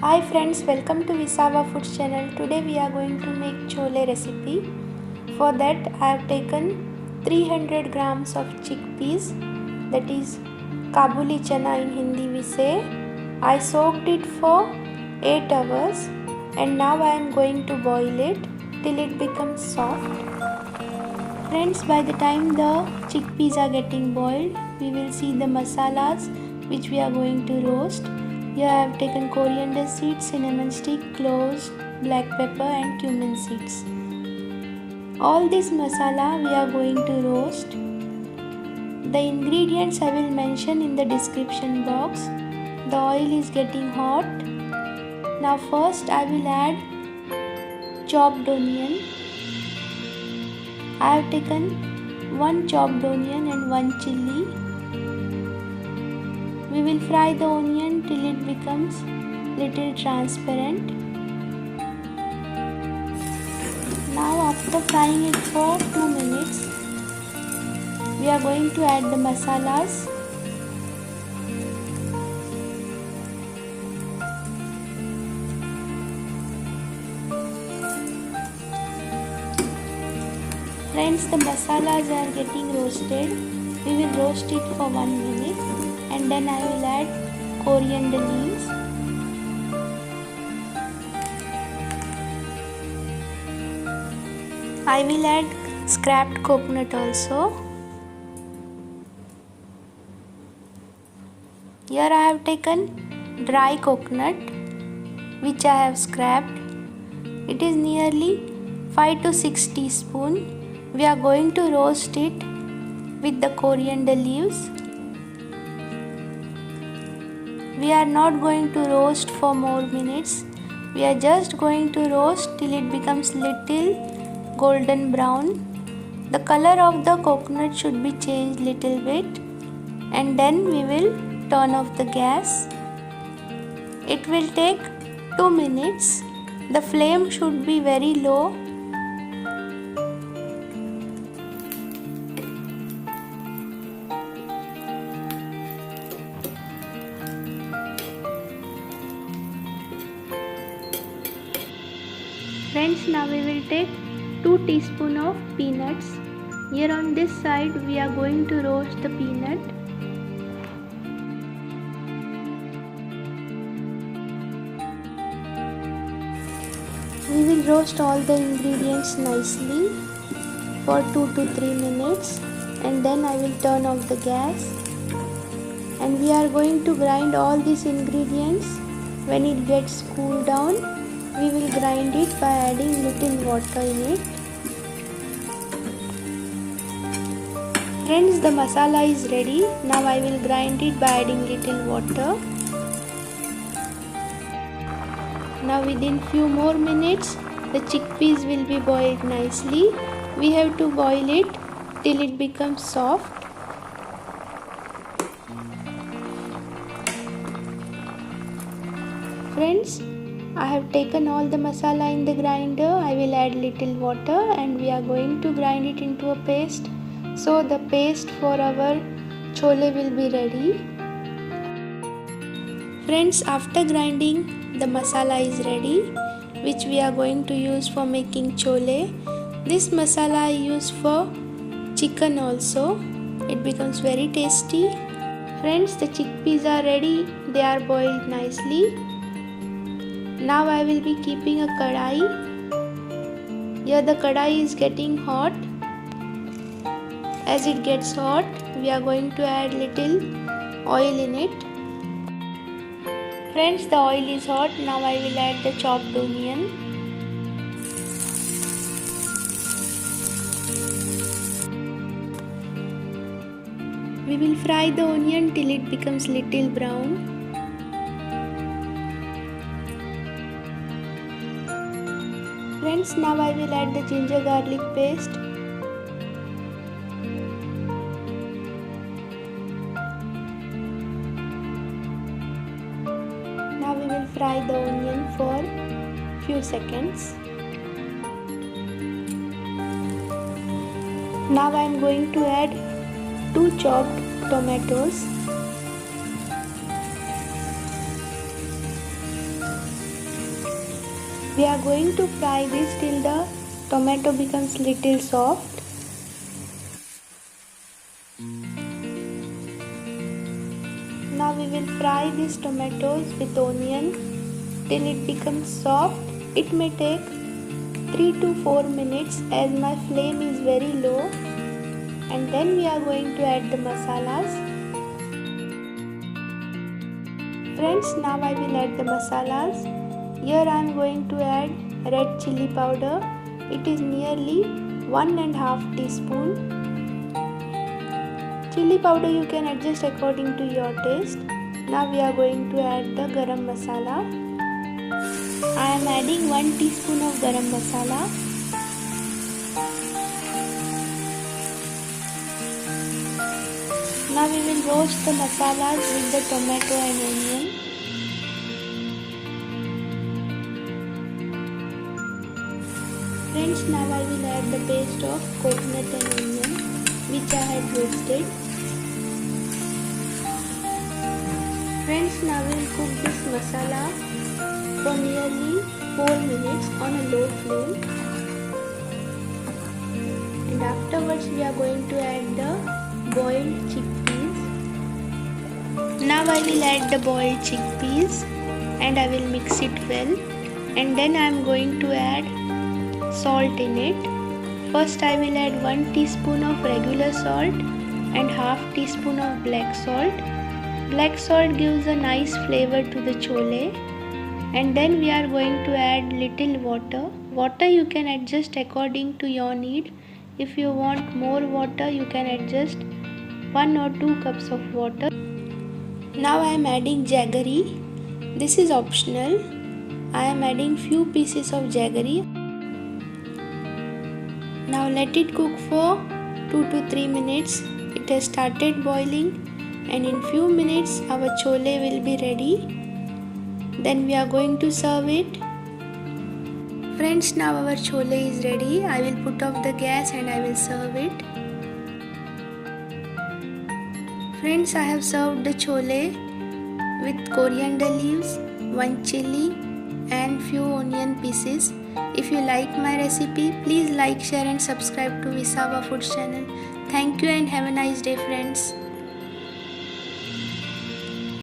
Hi friends, welcome to Visava Foods channel. Today we are going to make chole recipe. For that I have taken 300 grams of chickpeas, that is Kabuli chana in Hindi we say. I soaked it for 8 hours and now I am going to boil it till it becomes soft. Friends, by the time the chickpeas are getting boiled, we will see the masalas which we are going to roast. Here I have taken coriander seeds, cinnamon stick, cloves, black pepper and cumin seeds. All this masala we are going to roast. The ingredients I will mention in the description box. The oil is getting hot. Now first I will add chopped onion. I have taken 1 chopped onion and 1 chilli. We will fry the onion till it becomes little transparent. Now after frying it for 2 minutes, we are going to add the masalas. Friends, the masalas are getting roasted. We will roast it for 1 minute and then I will add coriander leaves. I will add scraped coconut also. Here I have taken dry coconut which I have scraped. It is nearly 5 to 6 teaspoons. We are going to roast it with the coriander leaves. We are not going to roast for more minutes. We are just going to roast till it becomes little golden brown. The color of the coconut should be changed little bit and then we will turn off the gas. It will take 2 minutes. The flame should be very low. Friends, now we will take 2 teaspoons of peanuts. Here on this side we are going to roast the peanut. We will roast all the ingredients nicely for 2 to 3 minutes and then I will turn off the gas. And we are going to grind all these ingredients. When it gets cooled down, we will grind it by adding little water in it. Friends, the masala is ready. Now I will grind it by adding little water. Now within few more minutes, the chickpeas will be boiled nicely. We have to boil it till it becomes soft. Friends, I have taken all the masala in the grinder. I will add little water and we are going to grind it into a paste. So the paste for our chole will be ready. Friends, after grinding, the masala is ready, which we are going to use for making chole. This masala I use for chicken also. It becomes very tasty. Friends, the chickpeas are ready. They are boiled nicely. Now I will be keeping a kadai. Here the kadai is getting hot. As it gets hot, we are going to add little oil in it. Friends, the oil is hot. Now I will add the chopped onion. We will fry the onion till it becomes little brown. Friends, now I will add the ginger garlic paste. Now we will fry the onion for few seconds. Now I am going to add 2 chopped tomatoes. We are going to fry this till the tomato becomes little soft. Now we will fry these tomatoes with onion till it becomes soft. It may take 3 to 4 minutes as my flame is very low, and then we are going to add the masalas. Friends, now I will add the masalas. Here I am going to add red chili powder. It is nearly 1.5 teaspoon. Chili powder you can adjust according to your taste. Now we are going to add the garam masala. I am adding 1 teaspoon of garam masala. Now we will roast the masalas with the tomato and onion. Friends, now I will add the paste of coconut and onion which I had roasted. Friends, now we will cook this masala for nearly 4 minutes on a low flame, and afterwards we are going to add the boiled chickpeas. Now I will add the boiled chickpeas and I will mix it well, and then I am going to add salt in it. First I will add 1 teaspoon of regular salt and half teaspoon of black salt. Black salt gives a nice flavor to the chole. And then we are going to add little water. Water you can adjust according to your need. If you want more water, you can adjust 1 or 2 cups of water. Now I am adding jaggery. This is optional. I am adding few pieces of jaggery. Now let it cook for 2 to 3 minutes. It has started boiling, and in few minutes our chole will be ready. Then we are going to serve it. Friends, now our chole is ready. I will put off the gas and I will serve it. Friends, I have served the chole with coriander leaves, 1 chili and few onion pieces. If you like my recipe, please like, share and subscribe to Visava Foods channel. Thank you and have a nice day, friends.